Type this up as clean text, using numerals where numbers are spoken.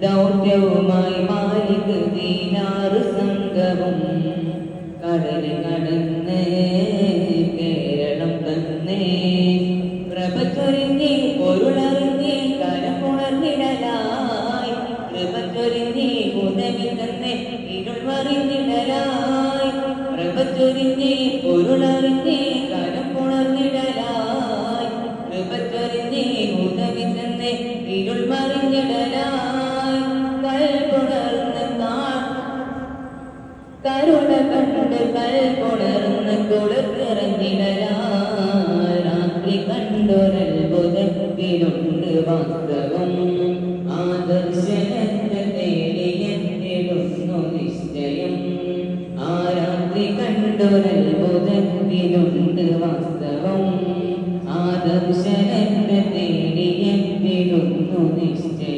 ദൗത്യവുമായി മാലിക് ദീനാറ് സംഘവും കടൽ കടന്ന് കേരളം തന്നെ പ്രഭ ചൊരിഞ്ഞ് പൊരുളറിഞ്ഞ് കരമുണർന്നിടലായി പ്രഭ ചൊരിഞ്ഞ് ഉദവി തന്നെ ഇരുൾ മറിഞ്ഞിടലായി പ്രഭ ചൊരിഞ്ഞ് പൊരുളറിഞ്ഞ് കരമുണർന്നിടലായി പ്രഭ ചൊരിഞ്ഞ് ഉദവി തന്നെ ഇരുൾ മറിഞ്ഞിടലായി കൽപുണർന്ന് കരുണ കണ്ട് കൽപുണർന്ന് കുളിർന്നിറങ്ങിടലായി രാത്രി കണ്ടൊരത്ഭുതത്തിലുണ്ട് വാസ്തവം ആദർശനത്തെ തേടിയെത്തിടുന്നു നിശ്ചയം ആ രാത്രി കണ്ടൊരത്ഭുതത്തിലുണ്ട് വാസ്തവം ആദർശനത്തെ തേടിയെത്തിടുന്നു നിശ്ചയം